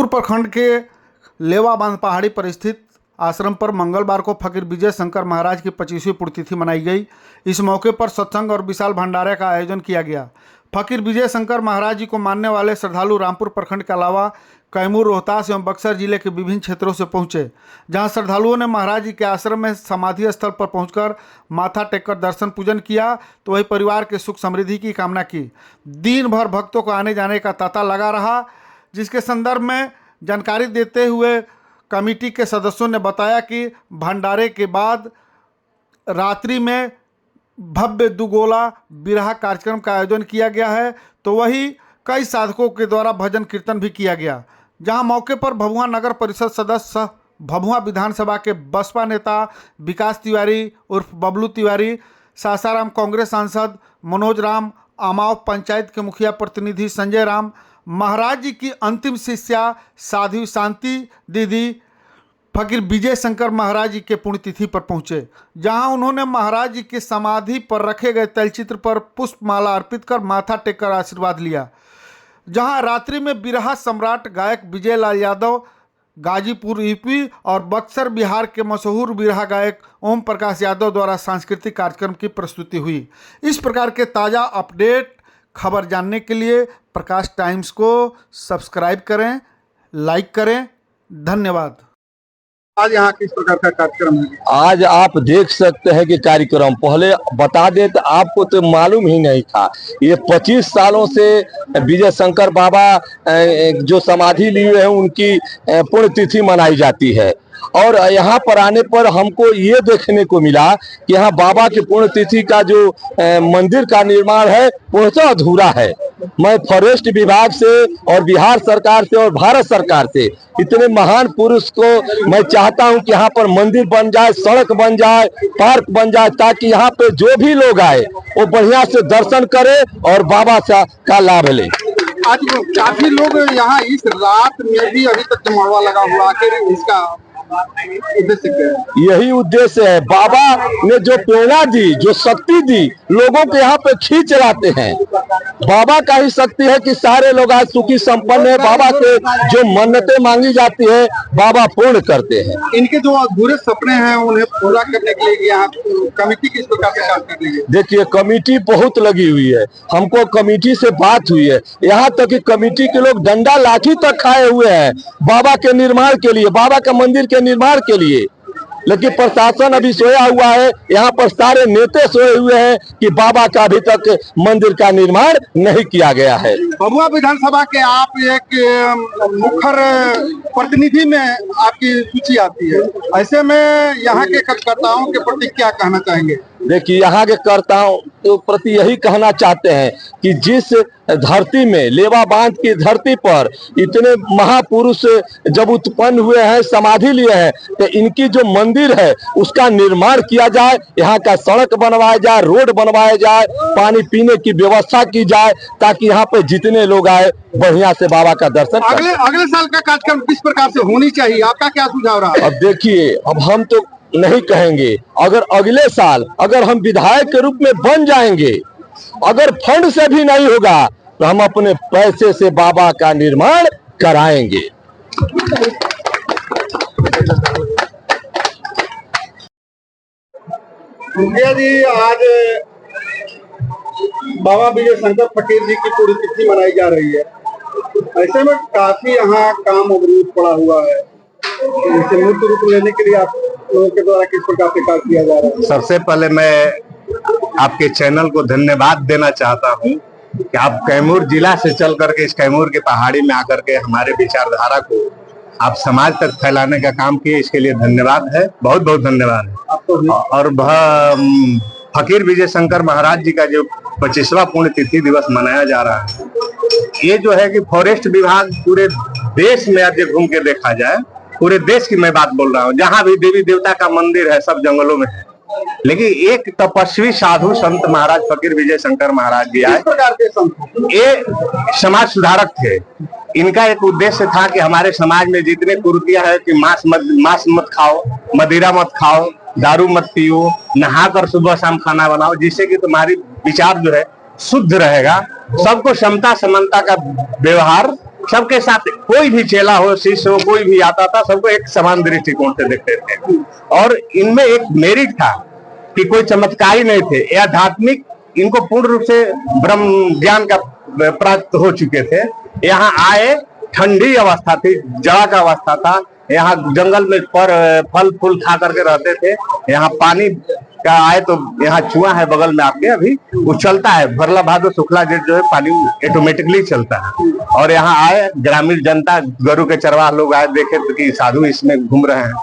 रामपुर प्रखंड के लेवा बांध पहाड़ी पर स्थित आश्रम पर मंगलवार को फकीर विजय शंकर महाराज की 25वीं पुण्यतिथि मनाई गई। इस मौके पर सत्संग और विशाल भंडारे का आयोजन किया गया। फकीर विजय शंकर महाराज जी को मानने वाले श्रद्धालु रामपुर प्रखंड के अलावा कैमूर, रोहतास एवं बक्सर जिले के विभिन्न क्षेत्रों से पहुंचे, जहां श्रद्धालुओं ने महाराज जी के आश्रम में समाधि स्थल पर पहुंचकर माथा टेककर दर्शन पूजन किया, तो वही परिवार के सुख समृद्धि की कामना की। दिन भर भक्तों को आने जाने का तांता लगा रहा, जिसके संदर्भ में जानकारी देते हुए कमेटी के सदस्यों ने बताया कि भंडारे के बाद रात्रि में भव्य दुगोला बिरहा कार्यक्रम का आयोजन किया गया है, तो वही कई साधकों के द्वारा भजन कीर्तन भी किया गया। जहां मौके पर भभुआ नगर परिषद सदस्य, भभुआ विधानसभा के बसपा नेता विकास तिवारी उर्फ बबलू तिवारी, सासाराम कांग्रेस सांसद मनोज राम, आमाव पंचायत के मुखिया प्रतिनिधि संजय राम, महाराज जी की अंतिम शिष्या साध्वी शांति दीदी फकीर विजय शंकर महाराज जी के पुण्यतिथि पर पहुंचे, जहां उन्होंने महाराज जी की समाधि पर रखे गए तैलचित्र पर पुष्पमाला अर्पित कर माथा टेककर आशीर्वाद लिया। जहां रात्रि में बिरहा सम्राट गायक विजय लाल यादव गाजीपुर यूपी और बक्सर बिहार के मशहूर बिरहा गायक ओम प्रकाश यादव द्वारा सांस्कृतिक कार्यक्रम की प्रस्तुति हुई। इस प्रकार के ताज़ा अपडेट खबर जानने के लिए प्रकाश टाइम्स को सब्सक्राइब करें, लाइक करें। धन्यवाद। आज यहाँ किस प्रकार का कार्यक्रम है? आज आप देख सकते हैं कि कार्यक्रम पहले बता दे तो आपको तो मालूम ही नहीं था। ये 25 सालों से विजय शंकर बाबा जो समाधि लिए हैं उनकी पुण्यतिथि मनाई जाती है, और यहाँ पर आने पर हमको ये देखने को मिला कि यहाँ बाबा की पुण्यतिथि का जो मंदिर का निर्माण है पूर्णतः अधूरा है। मैं फॉरेस्ट विभाग से और बिहार सरकार से और भारत सरकार से इतने महान पुरुष को मैं चाहता हूं कि यहाँ पर मंदिर बन जाए, सड़क बन जाए, पार्क बन जाए, ताकि यहाँ पे जो भी लोग आए वो बढ़िया से दर्शन करे और बाबा का लाभ ले। आज काफी लोग यहाँ इस रात में भी अभी तक जमावा लगा हुआ, आखिर इसका उद्देश्य क्या है? यही उद्देश्य है। बाबा ने जो प्रेरणा दी, जो शक्ति दी, लोगों को यहाँ पे खींच लाते हैं। बाबा का ही शक्ति है कि सारे लोग आज सुखी संपन्न है। बाबा के जो मन्नतें मांगी जाती है बाबा पूर्ण करते हैं। इनके जो अधूरे सपने हैं उन्हें पूरा करने के लिए यहाँ कमेटी किस प्रकार से काम कर रही है? देखिए, कमेटी बहुत लगी हुई है। हमको कमेटी से बात हुई है, यहाँ तक कि कमेटी के लोग डंडा लाठी तक खाए हुए हैं बाबा के निर्माण के लिए, बाबा के मंदिर के निर्माण के लिए। लेकिन प्रशासन अभी सोया हुआ है, यहाँ पर सारे नेता सोए हुए हैं कि बाबा का अभी तक मंदिर का निर्माण नहीं किया गया है। भभुआ विधानसभा के आप एक मुखर प्रतिनिधि में आपकी सूची आती है, ऐसे में यहाँ के कार्यकर्ताओं के प्रति क्या कहना चाहेंगे? देखिए, यहाँ के कर्ताओं के प्रति यही कहना चाहते हैं कि जिस धरती में, लेवा बांध की धरती पर इतने महापुरुष जब उत्पन्न हुए हैं, समाधि लिए हैं, तो इनकी जो मंदिर है उसका निर्माण किया जाए, यहाँ का सड़क बनवाया जाए, रोड बनवाया जाए, पानी पीने की व्यवस्था की जाए, ताकि यहाँ पे जितने लोग आए बढ़िया से बाबा का दर्शन करें। अगले साल का कार्यक्रम किस प्रकार से होनी चाहिए, आपका क्या सुझाव रहा? अब देखिए, अब हम तो नहीं कहेंगे, अगर अगले साल अगर हम विधायक के रूप में बन जाएंगे, अगर फंड से भी नहीं होगा तो हम अपने पैसे से बाबा का निर्माण कराएंगे। मुखिया जी, आज बाबा विजय शंकर फकीर जी की पुण्यतिथि मनाई जा रही है, ऐसे में काफी यहाँ काम अवरुद्ध पड़ा हुआ है, इसे मूर्त रूप लेने के लिए आप लोगों के द्वारा किस प्रकार से कार्य किया जा रहा है? सबसे पहले मैं आपके चैनल को धन्यवाद देना चाहता हूं कि आप कैमूर जिला से चल करके इस कैमूर के पहाड़ी में आकर के हमारे विचारधारा को आप समाज तक फैलाने का काम किए, इसके लिए धन्यवाद है, बहुत बहुत धन्यवाद है। और फकीर विजय शंकर महाराज जी का जो 25वां पुण्यतिथि दिवस मनाया जा रहा है, ये जो है कि फॉरेस्ट विभाग पूरे देश में आज घूम के देखा जाए, पूरे देश की मैं बात बोल रहा हूँ, जहाँ भी देवी देवता का मंदिर है सब जंगलों में है, लेकिन एक तपस्वी साधु संत महाराज फकीर विजय शंकर महाराज जी आए। ये समाज सुधारक थे। इनका एक उद्देश्य था कि हमारे समाज में जितने कुरीतियां है कि मांस मत खाओ, मदिरा मत खाओ, दारू मत पियो, नहाकर सुबह शाम खाना बनाओ, जिससे कि तुम्हारी विचार जो है शुद्ध रहेगा, सबको समता समानता का व्यवहार सबके साथ कोई भी चेला हो, शिष्य हो, कोई भी आता था, सबको एक समान दृष्टिकोण से देखते थे। और इनमें एक मेरिट था कि कोई चमत्कारी नहीं थे, ये आध्यात्मिक, इनको पूर्ण रूप से ब्रह्म ज्ञान का प्राप्त हो चुके थे। यहाँ आए, ठंडी अवस्था थी, जाड़ा का अवस्था था, यहाँ जंगल में पर फल फूल खा करके रहते थे। यहाँ पानी का आए तो यहाँ चुआ है बगल में आपके, अभी वो चलता है, भरला भादो शुक्ला जेठ जो है पानी ऑटोमेटिकली चलता है। और यहाँ आए ग्रामीण जनता, गरु के चरवाह लोग आए, देखे तो कि साधु इसमें घूम रहे हैं,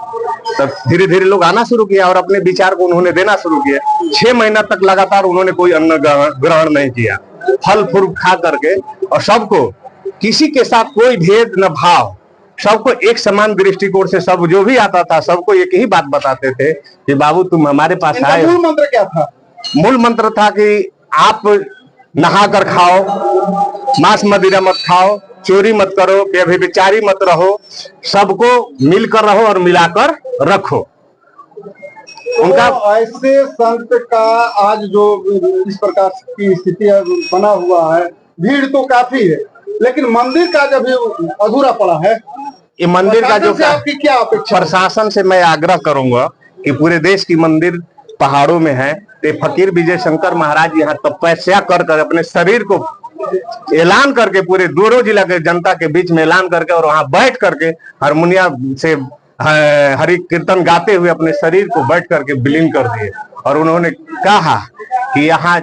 तब धीरे धीरे लोग आना शुरू किया और अपने विचार को उन्होंने देना शुरू किया। 6 महीना तक लगातार उन्होंने कोई अन्न ग्रहण नहीं किया, फल फूल खा करके, और सबको, किसी के साथ कोई भेद न भाव, सबको एक समान दृष्टिकोण से, सब जो भी आता था सबको एक ही बात बताते थे कि बाबू तुम हमारे पास आए। मूल मंत्र क्या था? मूल मंत्र था कि आप नहा कर खाओ, मांस मदिरा मत खाओ, चोरी मत करो, व्यभिचारी मत रहो, सबको मिलकर रहो और मिलाकर रखो। उनका तो ऐसे संत का आज जो इस प्रकार की स्थिति बना हुआ है, भीड़ तो काफी है, लेकिन मंदिर का जब अधूरा पड़ा है, ये मंदिर का जो आपकी क्या अपेक्षा? प्रशासन से मैं आग्रह करूंगा कि पूरे देश की मंदिर पहाड़ों में है, तो फकीर विजय शंकर महाराज यहाँ तपस्या कर अपने शरीर को ऐलान करके पूरे दोनों जिला के जनता के बीच में ऐलान करके, और वहां बैठ करके हारमोनिया से हरि कीर्तन गाते हुए अपने शरीर को बैठ करके विलीन कर दिए। और उन्होंने कहा कि यहाँ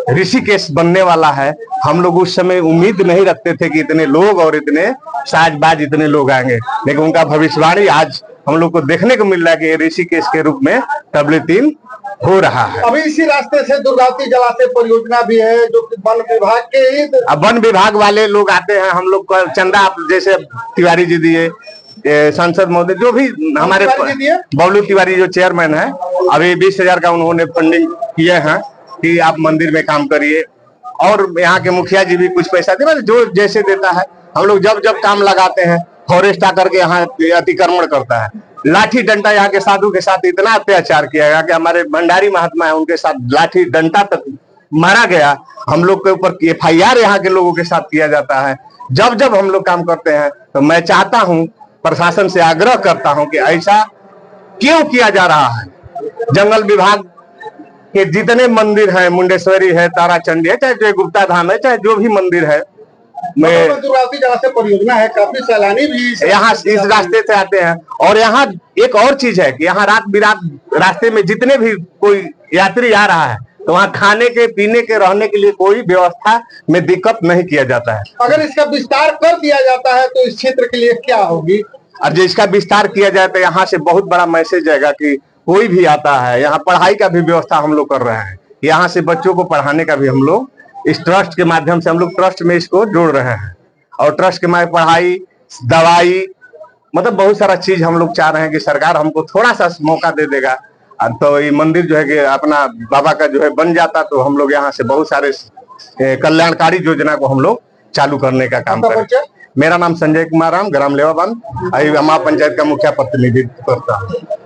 ऋषिकेश बनने वाला है। हम लोग उस समय उम्मीद नहीं रखते थे कि इतने लोग और इतने साजबाज इतने लोग आएंगे, लेकिन उनका भविष्यवाणी आज हम लोग को देखने को मिल रहा है कि ऋषिकेश के रूप में तबलीग हो रहा है। अभी इसी रास्ते से दुर्गावती जलाशय परियोजना भी है, जो कि वन विभाग के ही, अब वन विभाग वाले लोग आते हैं, हम लोग को चंदा, आप जैसे तिवारी जी दिए, सांसद महोदय जो भी हमारे बबलू तिवारी जो चेयरमैन है, अभी 20,000 का उन्होंने फंडिंग किए हैं कि आप मंदिर में काम करिए। और यहाँ के मुखिया जी भी कुछ पैसा दे, जो जैसे देता है। हम लोग जब जब काम लगाते हैं, फॉरेस्ट आकर के यहाँ अतिक्रमण करता है, लाठी डंडा यहाँ के साधु के साथ इतना अत्याचार किया गया कि हमारे भंडारी महात्मा है, उनके साथ लाठी डंडा तक मारा गया। हम लोग के ऊपर FIR यहाँ के लोगों के साथ किया जाता है। जब जब हम लोग काम करते हैं तो मैं चाहता हूँ, प्रशासन से आग्रह करता हूँ कि ऐसा क्यों किया जा रहा है। जंगल विभाग के जितने मंदिर हैं, मुंडेश्वरी है, ताराचंडी है, चाहे जो गुप्ता धाम है, चाहे जो भी मंदिर है, मैं दुर्गावती जलाशय परियोजना है, काफी सैलानी भी यहाँ इस रास्ते से आते हैं। और यहाँ एक और चीज है कि यहाँ रात बिरात रास्ते में जितने भी कोई यात्री आ रहा है, तो वहाँ खाने के, पीने के, रहने के लिए कोई व्यवस्था में दिक्कत नहीं किया जाता है। अगर इसका विस्तार कर दिया जाता है तो इस क्षेत्र के लिए क्या होगी? और जो इसका विस्तार किया जाए तो यहाँ से बहुत बड़ा मैसेज आएगा कि कोई भी आता है, यहाँ पढ़ाई का भी व्यवस्था हम लोग कर रहे हैं। यहाँ से बच्चों को पढ़ाने का भी हम लोग इस ट्रस्ट के माध्यम से, हम लोग ट्रस्ट में इसको जोड़ रहे हैं। और ट्रस्ट के माध्यम पढ़ाई, दवाई, मतलब बहुत सारा चीज हम लोग चाह रहे हैं कि सरकार हमको थोड़ा सा मौका दे देगा तो ये मंदिर जो है कि अपना बाबा का जो है बन जाता, तो हम लोग यहाँ से बहुत सारे कल्याणकारी योजना को हम लोग चालू करने का काम करें। मेरा नाम संजय कुमार राम, ग्राम लेवाबांध, अमा पंचायत का मुखिया प्रतिनिधित्व करता हूँ।